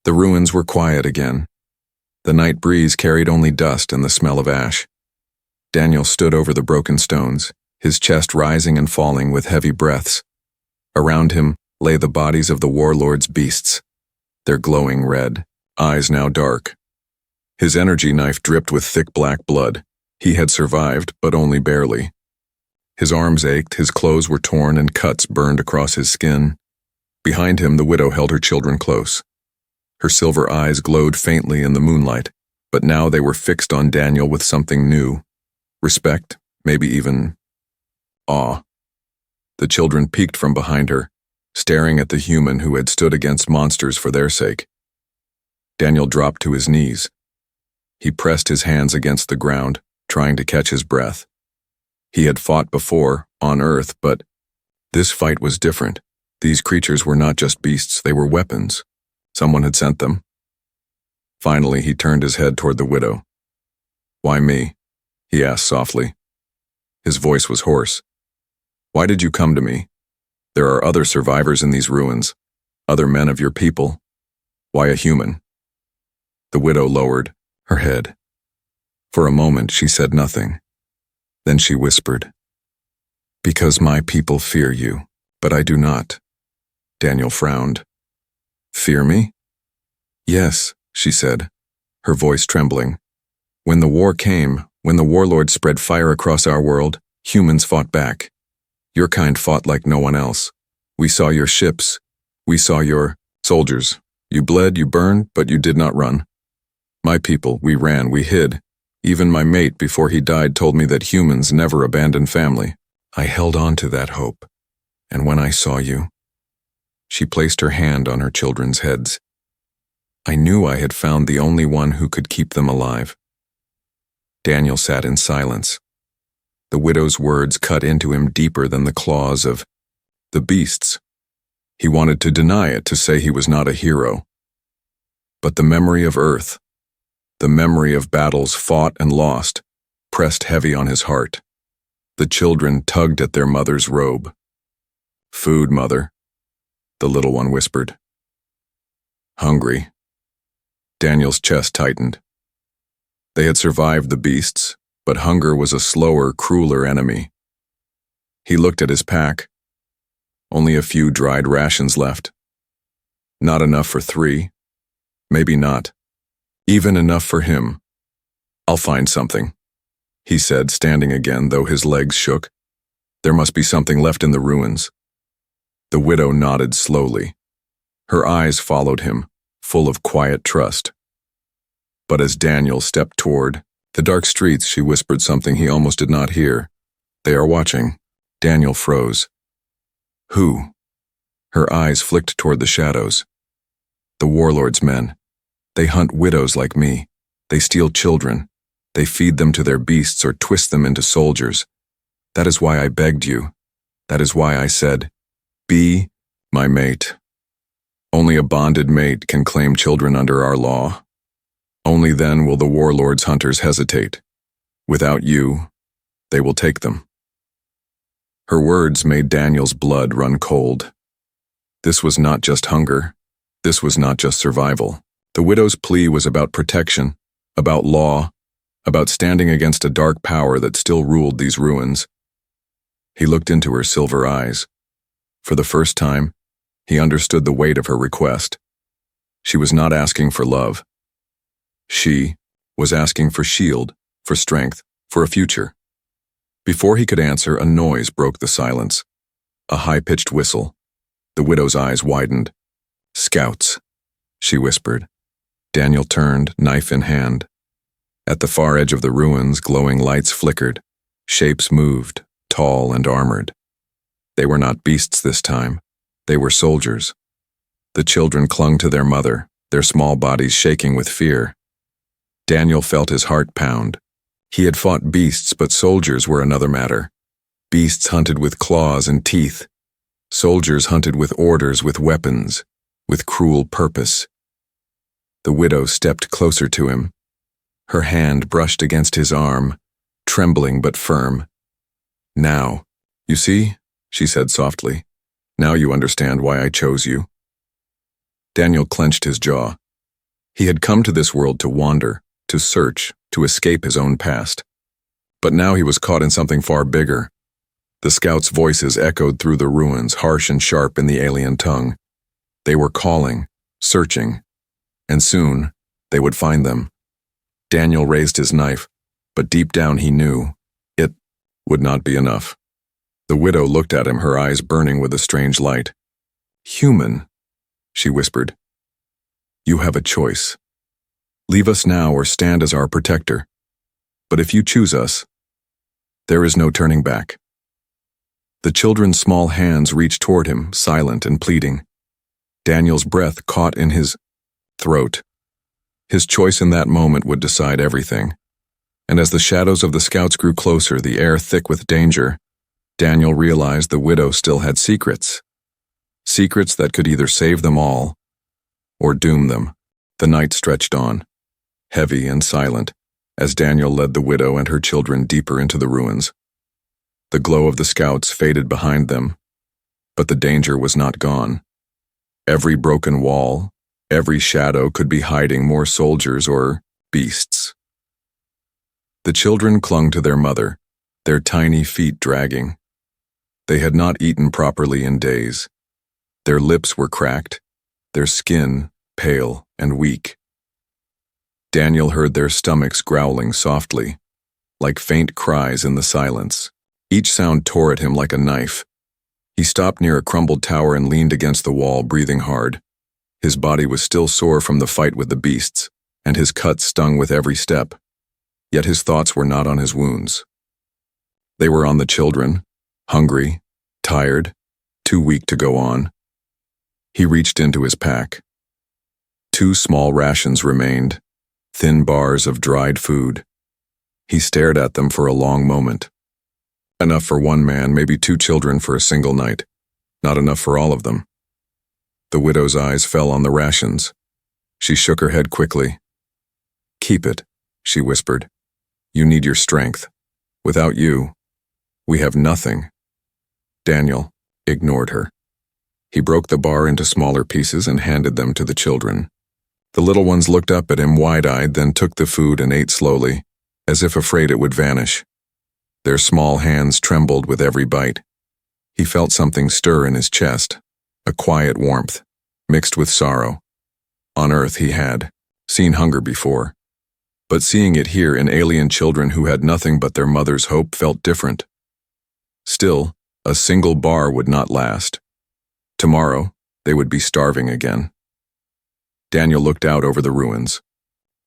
The ruins were quiet again. The night breeze carried only dust and the smell of ash. Daniel stood over the broken stones, his chest rising and falling with heavy breaths. Around him lay the bodies of the warlord's beasts, their glowing red, eyes now dark. His energy knife dripped with thick black blood. He had survived, but only barely. His arms ached, his clothes were torn, and cuts burned across his skin. Behind him, the widow held her children close. Her silver eyes glowed faintly in the moonlight, but now they were fixed on Daniel with something new. Respect, maybe even awe. The children peeked from behind her, staring at the human who had stood against monsters for their sake. Daniel dropped to his knees. He pressed his hands against the ground, trying to catch his breath. He had fought before, on Earth, but this fight was different. These creatures were not just beasts, they were weapons. Someone had sent them. Finally, he turned his head toward the widow. "Why me?" he asked softly. His voice was hoarse. "Why did you come to me? There are other survivors in these ruins, other men of your people. Why a human?" The widow lowered her head. For a moment, she said nothing. Then she whispered, "Because my people fear you, but I do not." Daniel frowned. "Fear me?" "Yes," she said, her voice trembling. "When the war came, when the warlord spread fire across our world, humans fought back. Your kind fought like no one else. We saw your ships. We saw your soldiers. You bled, you burned, but you did not run. My people, we ran, we hid. Even my mate, before he died, told me that humans never abandon family. I held on to that hope. And when I saw you..." She placed her hand on her children's heads. "I knew I had found the only one who could keep them alive." Daniel sat in silence. The widow's words cut into him deeper than the claws of the beasts. He wanted to deny it, to say he was not a hero. But the memory of Earth, the memory of battles fought and lost, pressed heavy on his heart. The children tugged at their mother's robe. "Food, mother," the little one whispered. "Hungry." Daniel's chest tightened. They had survived the beasts, but hunger was a slower, crueler enemy. He looked at his pack. Only a few dried rations left. Not enough for 3. Maybe not. Even enough for him. "I'll find something," he said, standing again, though his legs shook. "There must be something left in the ruins." The widow nodded slowly. Her eyes followed him, full of quiet trust. But as Daniel stepped toward the dark streets, she whispered something he almost did not hear. "They are watching." Daniel froze. "Who?" Her eyes flicked toward the shadows. "The warlord's men. They hunt widows like me. They steal children. They feed them to their beasts or twist them into soldiers. That is why I begged you. That is why I said, 'Be my mate.' Only a bonded mate can claim children under our law. Only then will the warlord's hunters hesitate. Without you, they will take them." Her words made Daniel's blood run cold. This was not just hunger. This was not just survival. The widow's plea was about protection, about law, about standing against a dark power that still ruled these ruins. He looked into her silver eyes. For the first time, he understood the weight of her request. She was not asking for love. She was asking for shield, for strength, for a future. Before he could answer, a noise broke the silence. A high-pitched whistle. The widow's eyes widened. "Scouts," she whispered. Daniel turned, knife in hand. At the far edge of the ruins, glowing lights flickered. Shapes moved, tall and armored. They were not beasts this time. They were soldiers. The children clung to their mother, their small bodies shaking with fear. Daniel felt his heart pound. He had fought beasts, but soldiers were another matter. Beasts hunted with claws and teeth. Soldiers hunted with orders, with weapons, with cruel purpose. The widow stepped closer to him. Her hand brushed against his arm, trembling but firm. "Now, you see," she said softly. "Now you understand why I chose you." Daniel clenched his jaw. He had come to this world to wander, to search, to escape his own past. But now he was caught in something far bigger. The scouts' voices echoed through the ruins, harsh and sharp in the alien tongue. They were calling, searching, and soon they would find them. Daniel raised his knife, but deep down he knew it would not be enough. The widow looked at him, her eyes burning with a strange light. "Human," she whispered. "You have a choice. Leave us now or stand as our protector. But if you choose us, there is no turning back." The children's small hands reached toward him, silent and pleading. Daniel's breath caught in his throat. His choice in that moment would decide everything. And as the shadows of the scouts grew closer, the air thick with danger, Daniel realized the widow still had secrets. Secrets that could either save them all or doom them. The night stretched on, heavy and silent, as Daniel led the widow and her children deeper into the ruins. The glow of the scouts faded behind them, but the danger was not gone. Every broken wall, every shadow could be hiding more soldiers or beasts. The children clung to their mother, their tiny feet dragging. They had not eaten properly in days. Their lips were cracked, their skin pale and weak. Daniel heard their stomachs growling softly, like faint cries in the silence. Each sound tore at him like a knife. He stopped near a crumbled tower and leaned against the wall, breathing hard. His body was still sore from the fight with the beasts, and his cuts stung with every step. Yet his thoughts were not on his wounds. They were on the children, hungry, tired, too weak to go on. He reached into his pack. 2 small rations remained, thin bars of dried food. He stared at them for a long moment. Enough for one man, maybe 2 children for a single night. Not enough for all of them. The widow's eyes fell on the rations. She shook her head quickly. "Keep it," she whispered. "You need your strength. Without you, we have nothing." Daniel ignored her. He broke the bar into smaller pieces and handed them to the children. The little ones looked up at him wide-eyed, then took the food and ate slowly, as if afraid it would vanish. Their small hands trembled with every bite. He felt something stir in his chest, a quiet warmth, mixed with sorrow. On Earth he had seen hunger before, but seeing it here in alien children who had nothing but their mother's hope felt different. Still, a single bar would not last. Tomorrow, they would be starving again. Daniel looked out over the ruins.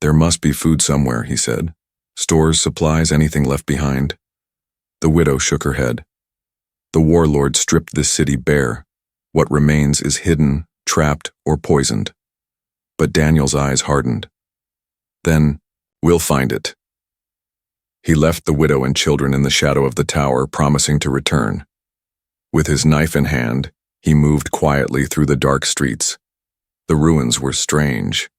"There must be food somewhere," he said. "Stores, supplies, anything left behind." The widow shook her head. "The warlord stripped this city bare. What remains is hidden, trapped, or poisoned." But Daniel's eyes hardened. "Then, we'll find it." He left the widow and children in the shadow of the tower, promising to return. With his knife in hand, he moved quietly through the dark streets. The ruins were strange.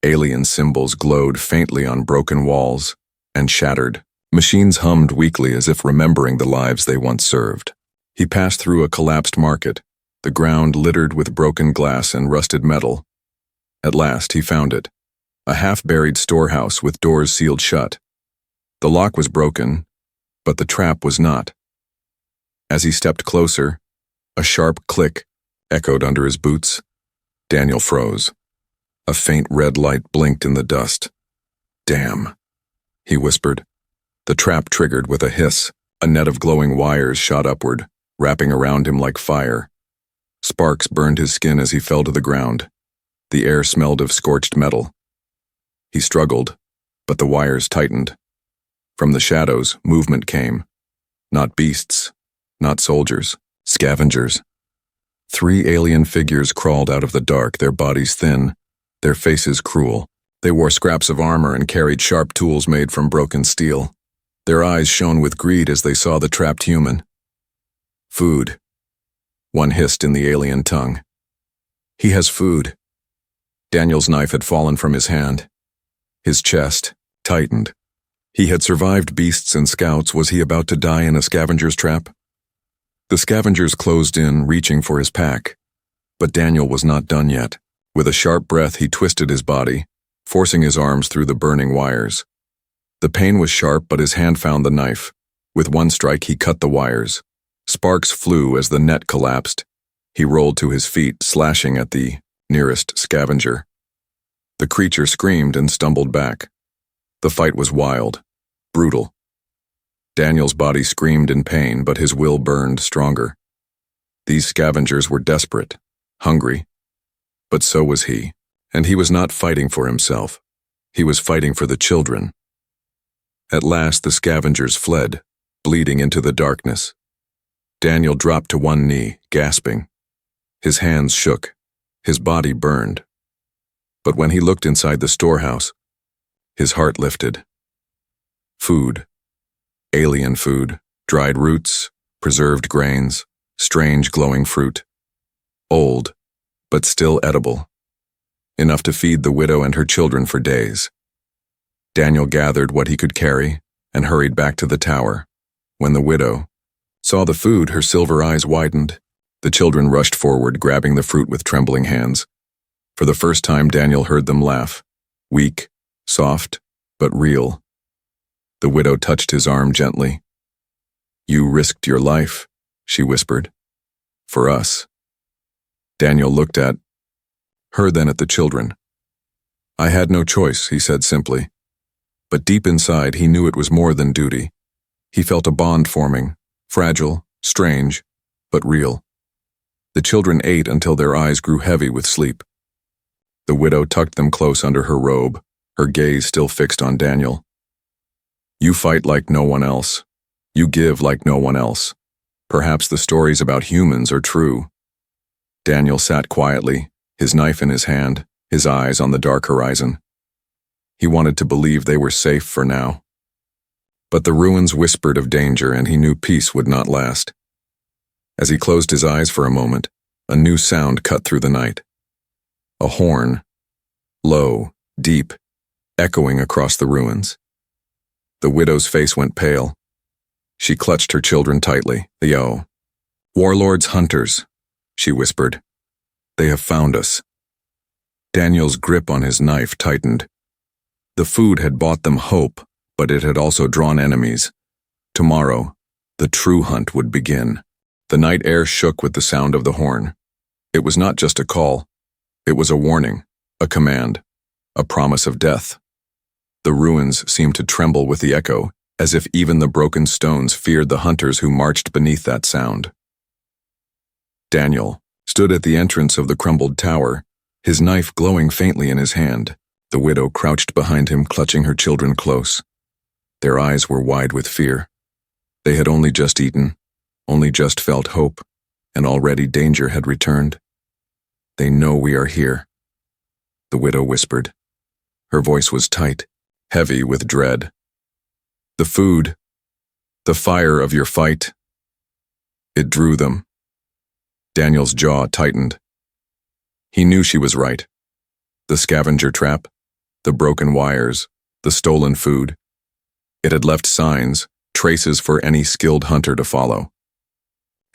Alien symbols glowed faintly on broken walls and shattered. Machines hummed weakly as if remembering the lives they once served. He passed through a collapsed market, the ground littered with broken glass and rusted metal. At last he found it, a half-buried storehouse with doors sealed shut. The lock was broken, but the trap was not. As he stepped closer, a sharp click echoed under his boots. Daniel froze. A faint red light blinked in the dust. "Damn," he whispered. The trap triggered with a hiss. A net of glowing wires shot upward, wrapping around him like fire. Sparks burned his skin as he fell to the ground. The air smelled of scorched metal. He struggled, but the wires tightened. From the shadows, movement came. Not beasts, not soldiers, scavengers. 3 alien figures crawled out of the dark, their bodies thin, their faces cruel. They wore scraps of armor and carried sharp tools made from broken steel. Their eyes shone with greed as they saw the trapped human. "Food," one hissed in the alien tongue. "He has food." Daniel's knife had fallen from his hand. His chest tightened. He had survived beasts and scouts. Was he about to die in a scavenger's trap? The scavengers closed in, reaching for his pack. But Daniel was not done yet. With a sharp breath, he twisted his body, forcing his arms through the burning wires. The pain was sharp, but his hand found the knife. With one strike, he cut the wires. Sparks flew as the net collapsed. He rolled to his feet, slashing at the nearest scavenger. The creature screamed and stumbled back. The fight was wild, brutal. Daniel's body screamed in pain, but his will burned stronger. These scavengers were desperate, hungry. But so was he, and he was not fighting for himself. He was fighting for the children. At last the scavengers fled, bleeding into the darkness. Daniel dropped to one knee, gasping. His hands shook. His body burned. But when he looked inside the storehouse, his heart lifted. Food. Alien food, dried roots, preserved grains, strange glowing fruit. Old, but still edible. Enough to feed the widow and her children for days. Daniel gathered what he could carry and hurried back to the tower. When the widow saw the food, her silver eyes widened. The children rushed forward, grabbing the fruit with trembling hands. For the first time, Daniel heard them laugh. Weak, soft, but real. The widow touched his arm gently. "You risked your life," she whispered. "For us." Daniel looked at her, then at the children. "I had no choice," he said simply. But deep inside, he knew it was more than duty. He felt a bond forming, fragile, strange, but real. The children ate until their eyes grew heavy with sleep. The widow tucked them close under her robe, her gaze still fixed on Daniel. "You fight like no one else. You give like no one else. Perhaps the stories about humans are true." Daniel sat quietly, his knife in his hand, his eyes on the dark horizon. He wanted to believe they were safe for now. But the ruins whispered of danger, and he knew peace would not last. As he closed his eyes for a moment, a new sound cut through the night. A horn, low, deep, echoing across the ruins. The widow's face went pale. She clutched her children tightly. "Yo, warlords, hunters," she whispered. "They have found us." Daniel's grip on his knife tightened. The food had bought them hope, but it had also drawn enemies. Tomorrow, the true hunt would begin. The night air shook with the sound of the horn. It was not just a call. It was a warning, a command, a promise of death. The ruins seemed to tremble with the echo, as if even the broken stones feared the hunters who marched beneath that sound. Daniel stood at the entrance of the crumbled tower, his knife glowing faintly in his hand. The widow crouched behind him, clutching her children close. Their eyes were wide with fear. They had only just eaten, only just felt hope, and already danger had returned. "They know we are here," the widow whispered. Her voice was tight, heavy with dread. "The food, the fire of your fight, it drew them." Daniel's jaw tightened. He knew she was right. The scavenger trap, the broken wires, the stolen food. It had left signs, traces for any skilled hunter to follow.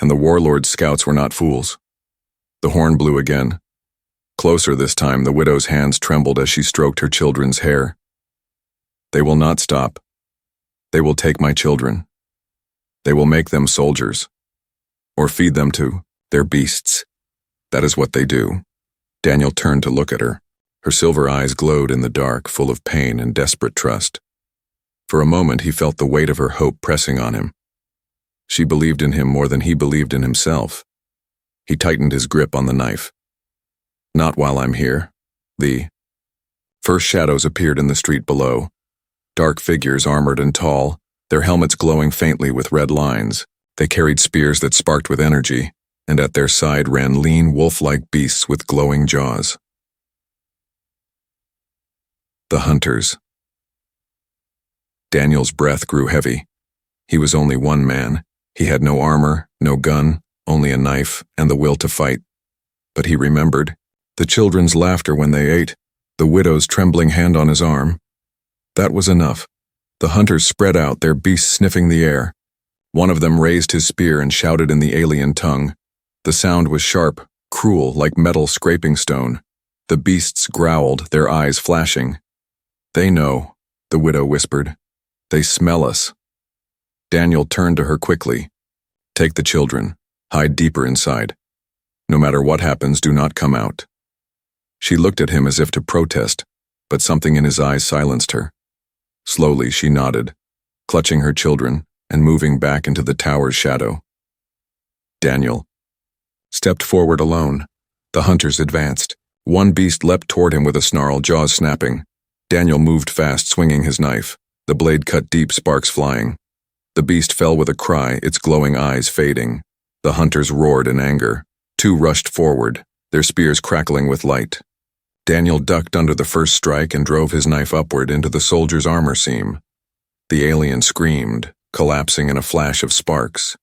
And the warlord's scouts were not fools. The horn blew again. Closer this time, the widow's hands trembled as she stroked her children's hair. "They will not stop. They will take my children. They will make them soldiers. Or feed them to their beasts. That is what they do." Daniel turned to look at her. Her silver eyes glowed in the dark, full of pain and desperate trust. For a moment, he felt the weight of her hope pressing on him. She believed in him more than he believed in himself. He tightened his grip on the knife. "Not while I'm here." The first shadows appeared in the street below. Dark figures, armored and tall, their helmets glowing faintly with red lines. They carried spears that sparked with energy, and at their side ran lean, wolf-like beasts with glowing jaws. The hunters. Daniel's breath grew heavy. He was only one man. He had no armor, no gun, only a knife and the will to fight. But he remembered the children's laughter when they ate, the widow's trembling hand on his arm. That was enough. The hunters spread out, their beasts sniffing the air. One of them raised his spear and shouted in the alien tongue. The sound was sharp, cruel, like metal scraping stone. The beasts growled, their eyes flashing. "They know," the widow whispered. "They smell us." Daniel turned to her quickly. "Take the children. Hide deeper inside. No matter what happens, do not come out." She looked at him as if to protest, but something in his eyes silenced her. Slowly she nodded, clutching her children and moving back into the tower's shadow. Daniel stepped forward alone. The hunters advanced. One beast leapt toward him with a snarl, jaws snapping. Daniel moved fast, swinging his knife. The blade cut deep, sparks flying. The beast fell with a cry, its glowing eyes fading. The hunters roared in anger. Two rushed forward, their spears crackling with light. Daniel ducked under the first strike and drove his knife upward into the soldier's armor seam. The alien screamed, collapsing in a flash of sparks.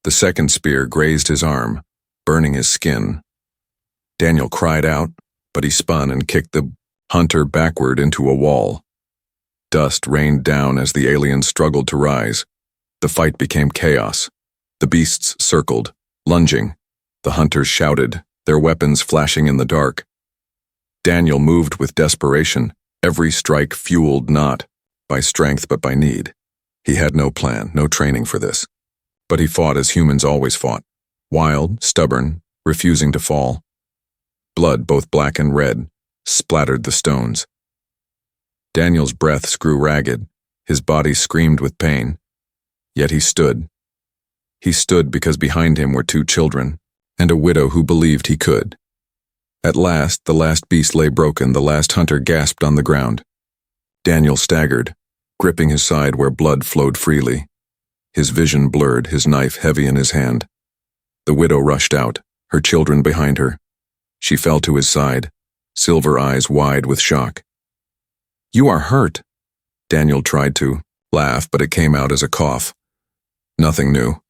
The second spear grazed his arm, burning his skin. Daniel cried out, but he spun and kicked the hunter backward into a wall. Dust rained down as the alien struggled to rise. The fight became chaos. The beasts circled, lunging. The hunters shouted, their weapons flashing in the dark. Daniel moved with desperation, every strike fueled not by strength but by need. He had no plan, no training for this. But he fought as humans always fought, wild, stubborn, refusing to fall. Blood, both black and red, splattered the stones. Daniel's breaths grew ragged, his body screamed with pain. Yet he stood. He stood because behind him were two children, and a widow who believed he could. At last, the last beast lay broken, the last hunter gasped on the ground. Daniel staggered, gripping his side where blood flowed freely. His vision blurred, his knife heavy in his hand. The widow rushed out, her children behind her. She fell to his side, silver eyes wide with shock. "You are hurt." Daniel tried to laugh, but it came out as a cough. Nothing new.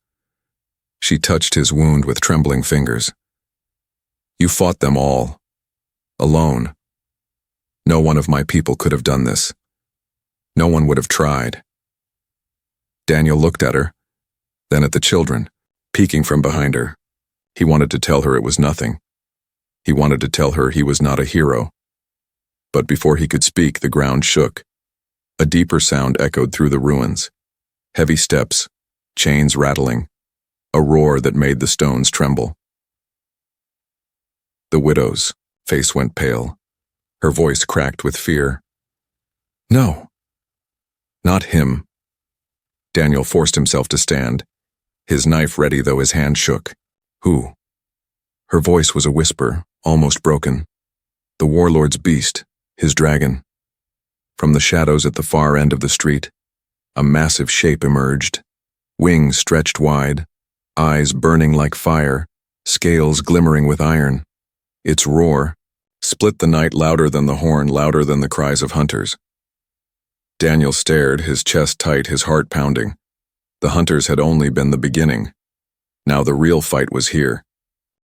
She touched his wound with trembling fingers. "You fought them all. Alone. No one of my people could have done this. No one would have tried." Daniel looked at her, then at the children, peeking from behind her. He wanted to tell her it was nothing. He wanted to tell her he was not a hero. But before he could speak, the ground shook. A deeper sound echoed through the ruins. Heavy steps, chains rattling, a roar that made the stones tremble. The widow's face went pale. Her voice cracked with fear. "No. Not him." Daniel forced himself to stand, his knife ready though his hand shook. "Who?" Her voice was a whisper, almost broken. "The warlord's beast, his dragon." From the shadows at the far end of the street, a massive shape emerged. Wings stretched wide, eyes burning like fire, scales glimmering with iron. Its roar split the night louder than the horn, louder than the cries of hunters. Daniel stared, his chest tight, his heart pounding. The hunters had only been the beginning. Now the real fight was here.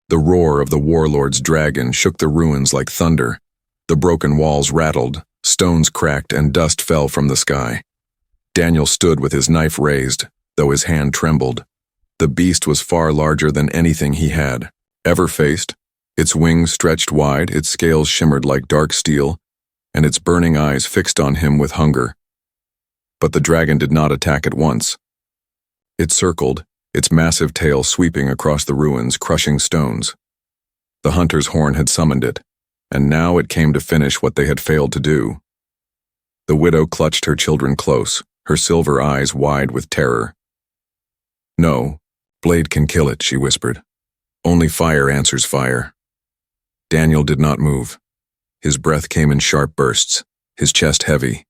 The roar of the warlord's dragon shook the ruins like thunder. The broken walls rattled, stones cracked, and dust fell from the sky. Daniel stood with his knife raised, though his hand trembled. The beast was far larger than anything he had ever faced. Its wings stretched wide, its scales shimmered like dark steel, and its burning eyes fixed on him with hunger. But the dragon did not attack at once. It circled, its massive tail sweeping across the ruins, crushing stones. The hunter's horn had summoned it, and now it came to finish what they had failed to do. The widow clutched her children close, her silver eyes wide with terror. "No, blade can kill it," she whispered. "Only fire answers fire." Daniel did not move. His breath came in sharp bursts, his chest heavy.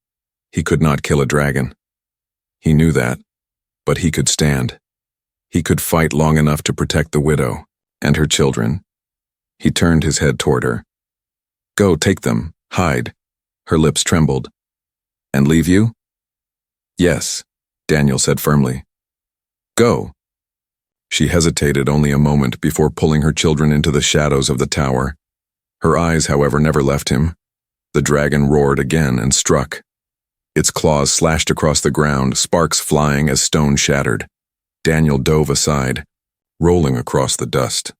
He could not kill a dragon. He knew that, but he could stand. He could fight long enough to protect the widow and her children. He turned his head toward her. "Go, take them, hide." Her lips trembled. "And leave you?" "Yes," Daniel said firmly. "Go." She hesitated only a moment before pulling her children into the shadows of the tower. Her eyes, however, never left him. The dragon roared again and struck. Its claws slashed across the ground, sparks flying as stone shattered. Daniel dove aside, rolling across the dust.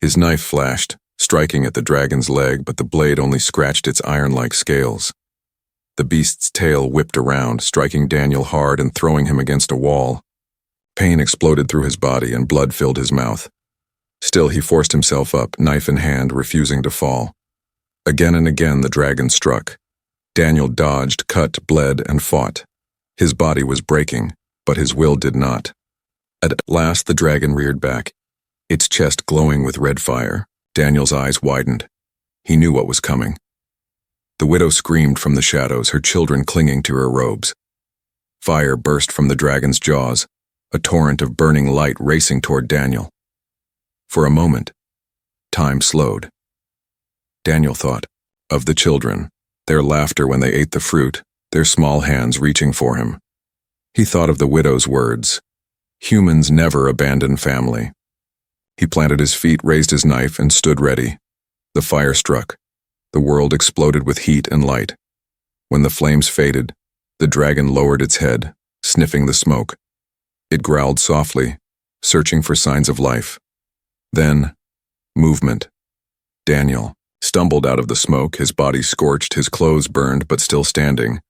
His knife flashed, striking at the dragon's leg, but the blade only scratched its iron-like scales. The beast's tail whipped around, striking Daniel hard and throwing him against a wall. Pain exploded through his body and blood filled his mouth. Still, he forced himself up, knife in hand, refusing to fall. Again and again the dragon struck. Daniel dodged, cut, bled, and fought. His body was breaking, but his will did not. At last the dragon reared back, its chest glowing with red fire. Daniel's eyes widened. He knew what was coming. The widow screamed from the shadows, her children clinging to her robes. Fire burst from the dragon's jaws, a torrent of burning light racing toward Daniel. For a moment, time slowed. Daniel thought of the children, their laughter when they ate the fruit, their small hands reaching for him. He thought of the widow's words, "Humans never abandon family." He planted his feet, raised his knife, and stood ready. The fire struck. The world exploded with heat and light. When the flames faded, the dragon lowered its head, sniffing the smoke. It growled softly, searching for signs of life. Then, movement. Daniel stumbled out of the smoke, his body scorched, his clothes burned, but still standing.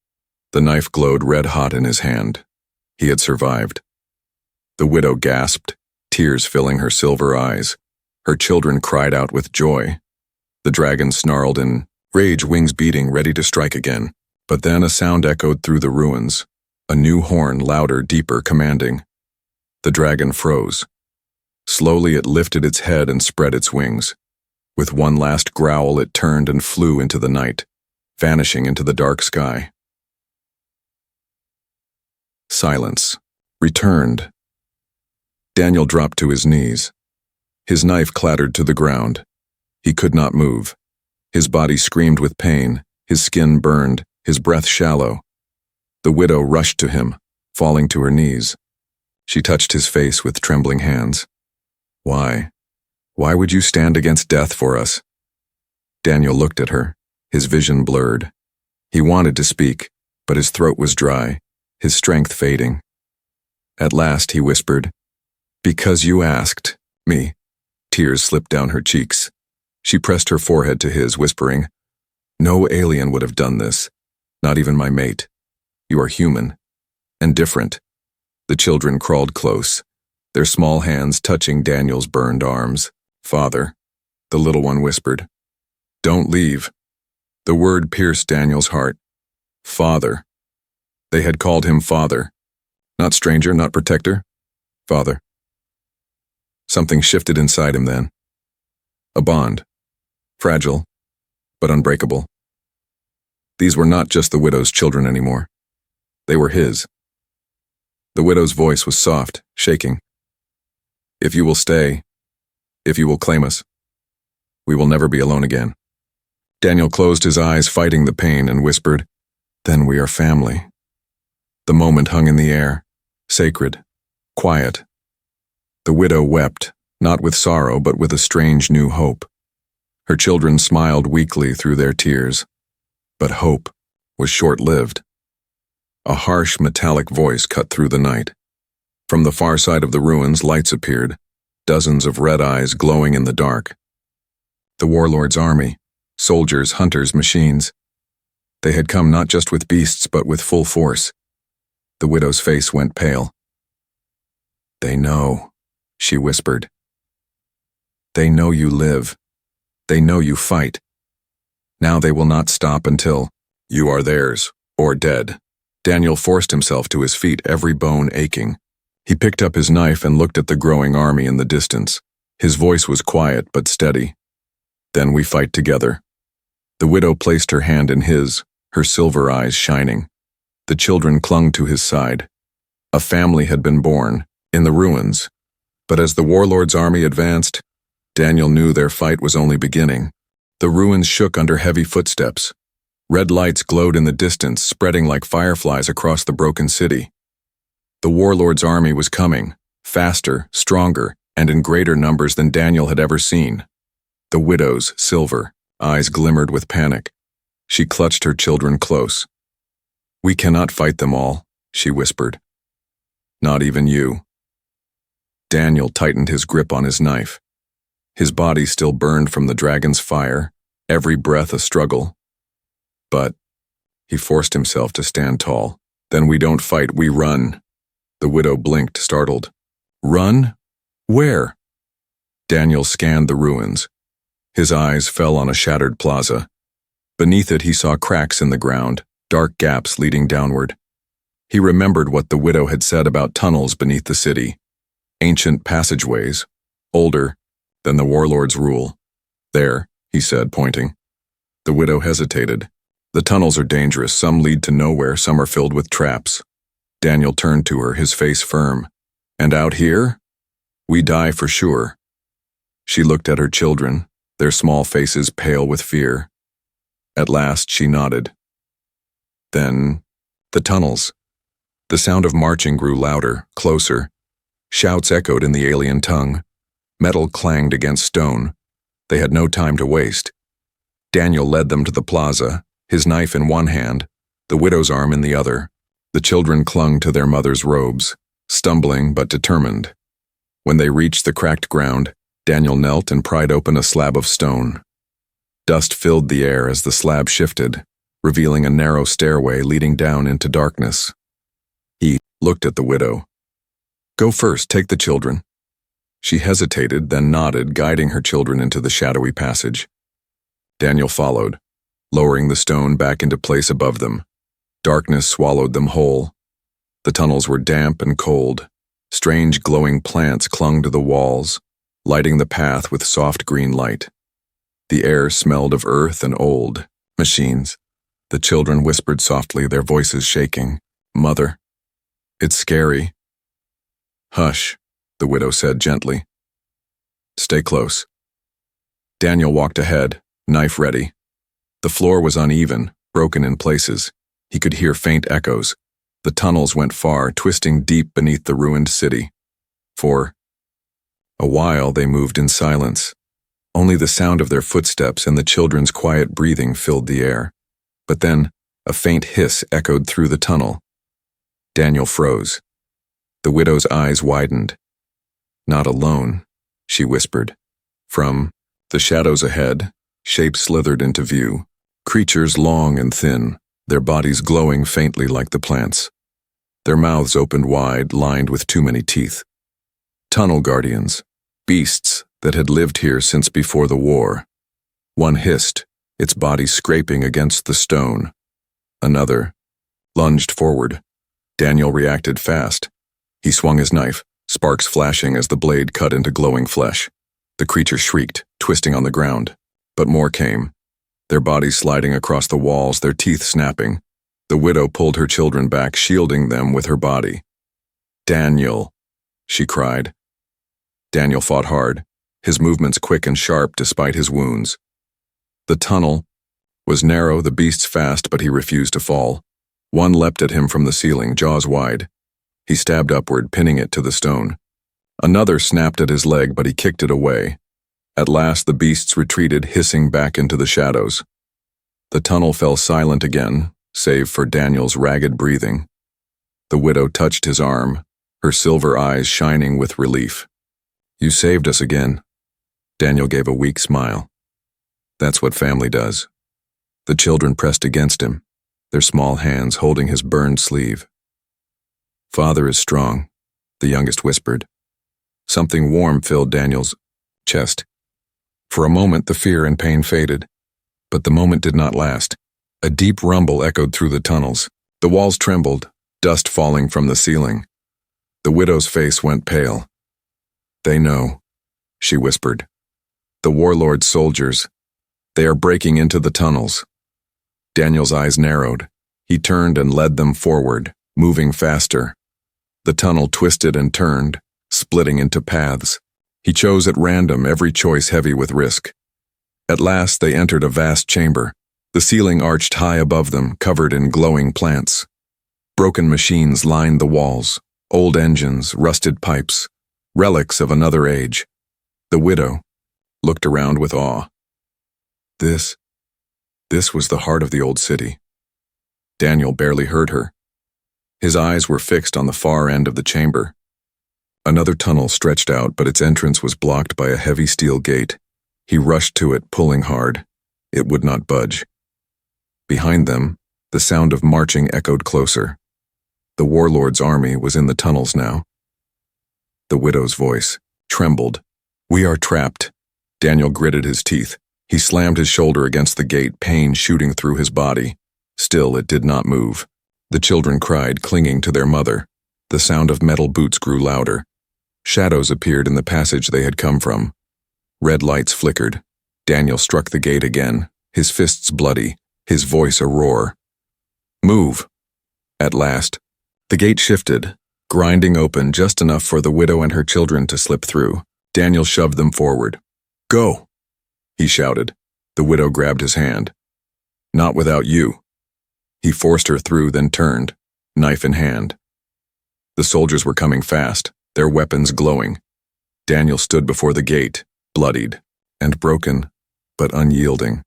The knife glowed red-hot in his hand. He had survived. The widow gasped, tears filling her silver eyes. Her children cried out with joy. The dragon snarled in rage, wings beating, ready to strike again. But then a sound echoed through the ruins, a new horn, louder, deeper, commanding. The dragon froze. Slowly it lifted its head and spread its wings. With one last growl it turned and flew into the night, vanishing into the dark sky. Silence returned. Daniel dropped to his knees. His knife clattered to the ground. He could not move. His body screamed with pain, his skin burned, his breath shallow. The widow rushed to him, falling to her knees. She touched his face with trembling hands. "Why? Why would you stand against death for us?" Daniel looked at her, his vision blurred. He wanted to speak, but his throat was dry, his strength fading. At last he whispered, "Because you asked me." Tears slipped down her cheeks. She pressed her forehead to his, whispering, "No alien would have done this, not even my mate. You are human, and different." The children crawled close, their small hands touching Daniel's burned arms. "Father," the little one whispered. "Don't leave." The word pierced Daniel's heart. Father. They had called him father. Not stranger, not protector. Father. Something shifted inside him then. A bond. Fragile, but unbreakable. These were not just the widow's children anymore. They were his. The widow's voice was soft, shaking. "If you will stay, if you will claim us, we will never be alone again." Daniel closed his eyes, fighting the pain, and whispered, "Then we are family." The moment hung in the air, sacred, quiet. The widow wept, not with sorrow, but with a strange new hope. Her children smiled weakly through their tears, but hope was short-lived. A harsh, metallic voice cut through the night. From the far side of the ruins, lights appeared, dozens of red eyes glowing in the dark. The warlord's army, soldiers, hunters, machines. They had come not just with beasts, but with full force. The widow's face went pale. "They know," she whispered. "They know you live. They know you fight. Now they will not stop until you are theirs, or dead." Daniel forced himself to his feet, every bone aching. He picked up his knife and looked at the growing army in the distance. His voice was quiet but steady. "Then we fight together." The widow placed her hand in his, her silver eyes shining. The children clung to his side. A family had been born, in the ruins. But as the warlord's army advanced, Daniel knew their fight was only beginning. The ruins shook under heavy footsteps. Red lights glowed in the distance, spreading like fireflies across the broken city. The warlord's army was coming, faster, stronger, and in greater numbers than Daniel had ever seen. The widow's silver eyes glimmered with panic. She clutched her children close. "We cannot fight them all," she whispered. "Not even you." Daniel tightened his grip on his knife. His body still burned from the dragon's fire, every breath a struggle. But he forced himself to stand tall. Then we don't fight, we run. The widow blinked, startled. Run? Where? Daniel scanned the ruins. His eyes fell on a shattered plaza. Beneath it he saw cracks in the ground, dark gaps leading downward. He remembered what the widow had said about tunnels beneath the city. Ancient passageways, older than the warlord's rule. There, he said, pointing. The widow hesitated. The tunnels are dangerous, some lead to nowhere, some are filled with traps. Daniel turned to her, his face firm. And out here? We die for sure. She looked at her children, their small faces pale with fear. At last she nodded. Then, the tunnels. The sound of marching grew louder, closer. Shouts echoed in the alien tongue. Metal clanged against stone. They had no time to waste. Daniel led them to the plaza, his knife in one hand, the widow's arm in the other. The children clung to their mother's robes, stumbling but determined. When they reached the cracked ground, Daniel knelt and pried open a slab of stone. Dust filled the air as the slab shifted, revealing a narrow stairway leading down into darkness. He looked at the widow. Go first, take the children. She hesitated, then nodded, guiding her children into the shadowy passage. Daniel followed, lowering the stone back into place above them. Darkness swallowed them whole. The tunnels were damp and cold. Strange glowing plants clung to the walls, lighting the path with soft green light. The air smelled of earth and old machines. The children whispered softly, their voices shaking. Mother, it's scary. Hush, the widow said gently. Stay close. Daniel walked ahead, knife ready. The floor was uneven, broken in places. He could hear faint echoes. The tunnels went far, twisting deep beneath the ruined city. For a while they moved in silence. Only the sound of their footsteps and the children's quiet breathing filled the air. But then, a faint hiss echoed through the tunnel. Daniel froze. The widow's eyes widened. Not alone, she whispered. From the shadows ahead, shapes slithered into view. Creatures long and thin, their bodies glowing faintly like the plants. Their mouths opened wide, lined with too many teeth. Tunnel guardians, beasts that had lived here since before the war. One hissed, its body scraping against the stone. Another lunged forward. Daniel reacted fast. He swung his knife, sparks flashing as the blade cut into glowing flesh. The creature shrieked, twisting on the ground. But more came, their bodies sliding across the walls, their teeth snapping. The widow pulled her children back, shielding them with her body. Daniel, she cried. Daniel fought hard, his movements quick and sharp despite his wounds. The tunnel was narrow, the beasts fast, but he refused to fall. One leapt at him from the ceiling, jaws wide. He stabbed upward, pinning it to the stone. Another snapped at his leg, but he kicked it away. At last the beasts retreated, hissing back into the shadows. The tunnel fell silent again, save for Daniel's ragged breathing. The widow touched his arm, her silver eyes shining with relief. You saved us again. Daniel gave a weak smile. That's what family does. The children pressed against him, their small hands holding his burned sleeve. Father is strong, the youngest whispered. Something warm filled Daniel's chest. For a moment the fear and pain faded, but the moment did not last. A deep rumble echoed through the tunnels. The walls trembled, dust falling from the ceiling. The widow's face went pale. They know, she whispered. The warlord's soldiers. They are breaking into the tunnels. Daniel's eyes narrowed. He turned and led them forward, moving faster. The tunnel twisted and turned, splitting into paths. He chose at random, every choice heavy with risk. At last they entered a vast chamber. The ceiling arched high above them, covered in glowing plants. Broken machines lined the walls, old engines, rusted pipes, relics of another age. The widow looked around with awe. This was the heart of the old city. Daniel barely heard her. His eyes were fixed on the far end of the chamber. Another tunnel stretched out, but its entrance was blocked by a heavy steel gate. He rushed to it, pulling hard. It would not budge. Behind them, the sound of marching echoed closer. The warlord's army was in the tunnels now. The widow's voice trembled. "We are trapped." Daniel gritted his teeth. He slammed his shoulder against the gate, pain shooting through his body. Still, it did not move. The children cried, clinging to their mother. The sound of metal boots grew louder. Shadows appeared in the passage they had come from. Red lights flickered. Daniel struck the gate again, his fists bloody, his voice a roar. "Move!" At last, the gate shifted, grinding open just enough for the widow and her children to slip through. Daniel shoved them forward. "Go!" he shouted. The widow grabbed his hand. "Not without you." He forced her through, then turned, knife in hand. The soldiers were coming fast, their weapons glowing. Daniel stood before the gate, bloodied and broken, but unyielding.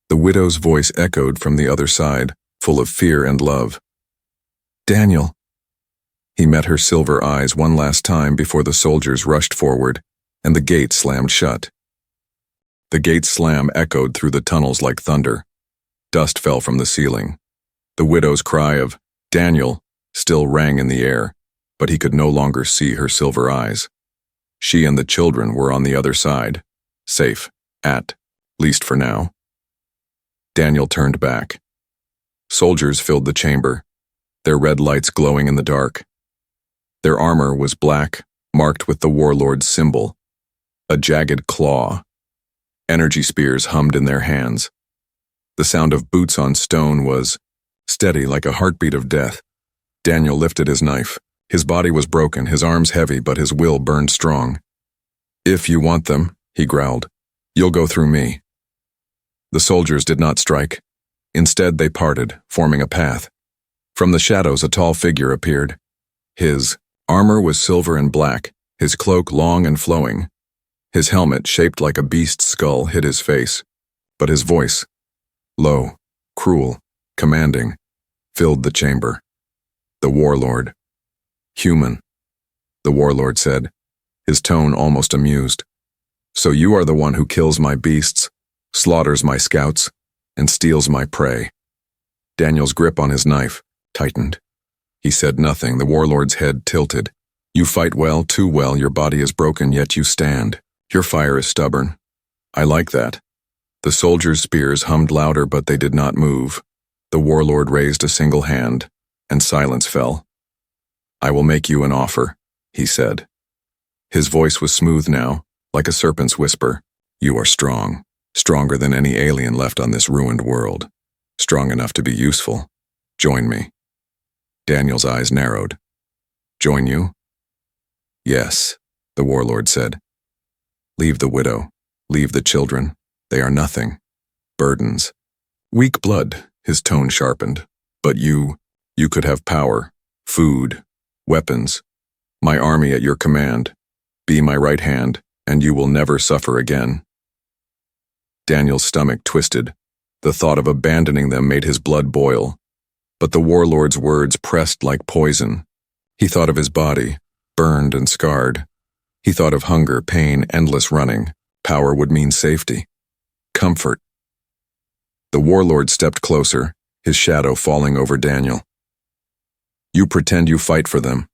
The widow's voice echoed from the other side, full of fear and love. "Daniel." He met her silver eyes one last time before the soldiers rushed forward, and the gate slammed shut. The gate's slam echoed through the tunnels like thunder. Dust fell from the ceiling. The widow's cry of "Daniel" still rang in the air, but he could no longer see her silver eyes. She and the children were on the other side, safe, at least for now. Daniel turned back. Soldiers filled the chamber, their red lights glowing in the dark. Their armor was black, marked with the warlord's symbol, a jagged claw. Energy spears hummed in their hands. The sound of boots on stone was steady like a heartbeat of death. Daniel lifted his knife. His body was broken, his arms heavy, but his will burned strong. "If you want them," he growled, "you'll go through me." The soldiers did not strike. Instead, they parted, forming a path. From the shadows, a tall figure appeared. His armor was silver and black, his cloak long and flowing. His helmet, shaped like a beast's skull, hid his face, but his voice, low, cruel, commanding, filled the chamber. The warlord. "Human," the warlord said, his tone almost amused. "So you are the one who kills my beasts, slaughters my scouts, and steals my prey." Daniel's grip on his knife tightened. He said nothing. The warlord's head tilted. "You fight well, too well. Your body is broken, yet you stand. Your fire is stubborn. I like that." The soldiers' spears hummed louder, but they did not move. The warlord raised a single hand, and silence fell. "I will make you an offer," he said. His voice was smooth now, like a serpent's whisper. "You are strong, stronger than any alien left on this ruined world. Strong enough to be useful. Join me." Daniel's eyes narrowed. "Join you?" "Yes," the warlord said. "Leave the widow. Leave the children. They are nothing. Burdens. Weak blood," his tone sharpened. "But you could have power, food, weapons, my army at your command. Be my right hand, and you will never suffer again." Daniel's stomach twisted. The thought of abandoning them made his blood boil. But the warlord's words pressed like poison. He thought of his body, burned and scarred. He thought of hunger, pain, endless running. Power would mean safety. Comfort. The warlord stepped closer, his shadow falling over Daniel. "You pretend you fight for them,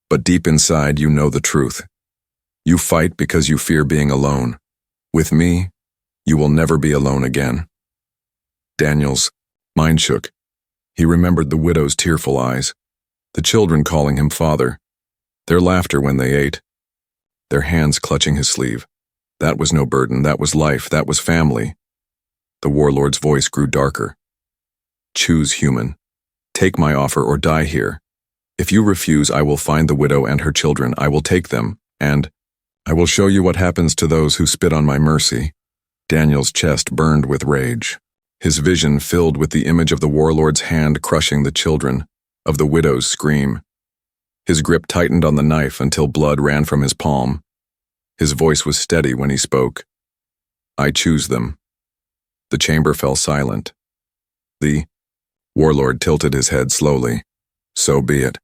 but deep inside you know the truth. You fight because you fear being alone. With me, you will never be alone again." Daniel's mind shook. He remembered the widow's tearful eyes, the children calling him father, their laughter when they ate, their hands clutching his sleeve. That was no burden, that was life, that was family. The warlord's voice grew darker. "Choose, human. Take my offer or die here. If you refuse, I will find the widow and her children. I will take them, and I will show you what happens to those who spit on my mercy." Daniel's chest burned with rage. His vision filled with the image of the warlord's hand crushing the children, of the widow's scream. His grip tightened on the knife until blood ran from his palm. His voice was steady when he spoke. "I choose them." The chamber fell silent. The warlord tilted his head slowly. "So be it.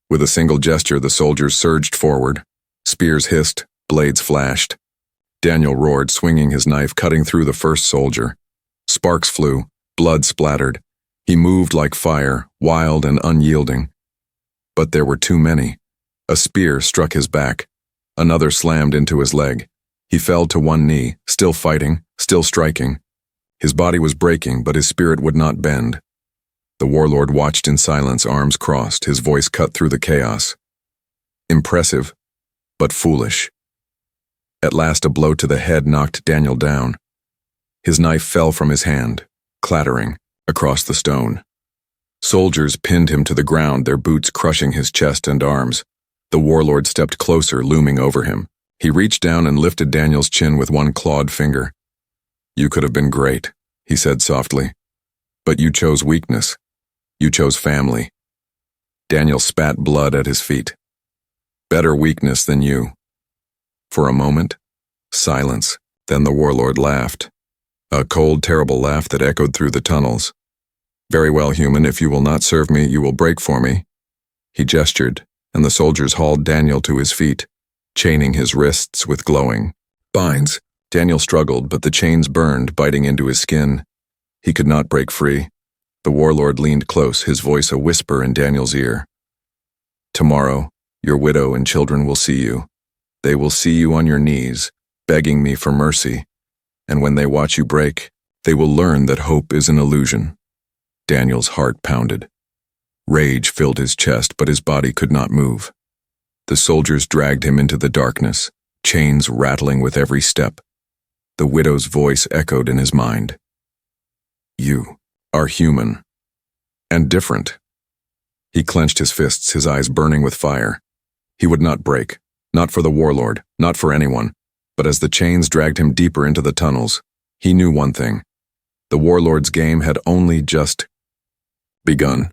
With a single gesture, the soldiers surged forward. Spears hissed, blades flashed. Daniel roared, swinging his knife, cutting through the first soldier. Sparks flew, blood splattered. He moved like fire, wild and unyielding. But there were too many. A spear struck his back. Another slammed into his leg. He fell to one knee, still fighting, still striking. His body was breaking, but his spirit would not bend. The warlord watched in silence, arms crossed, his voice cut through the chaos. Impressive, but foolish. At last, a blow to the head knocked Daniel down. His knife fell from his hand, clattering, across the stone. Soldiers pinned him to the ground, their boots crushing his chest and arms. The warlord stepped closer, looming over him. He reached down and lifted Daniel's chin with one clawed finger. "You could have been great," he said softly. "But you chose weakness. You chose family." Daniel spat blood at his feet. "Better weakness than you." For a moment, silence. Then the warlord laughed. A cold, terrible laugh that echoed through the tunnels. "Very well, human, if you will not serve me, you will break for me." He gestured, and the soldiers hauled Daniel to his feet, chaining his wrists with glowing binds. Daniel struggled, but the chains burned, biting into his skin. He could not break free. The warlord leaned close, his voice a whisper in Daniel's ear. "Tomorrow, your widow and children will see you. They will see you on your knees, begging me for mercy. And when they watch you break, they will learn that hope is an illusion." Daniel's heart pounded. Rage filled his chest, but his body could not move. The soldiers dragged him into the darkness, chains rattling with every step. The widow's voice echoed in his mind. "You are human. And different." He clenched his fists, his eyes burning with fire. He would not break, not for the warlord, not for anyone. But as the chains dragged him deeper into the tunnels, he knew one thing. The warlord's game had only just begun.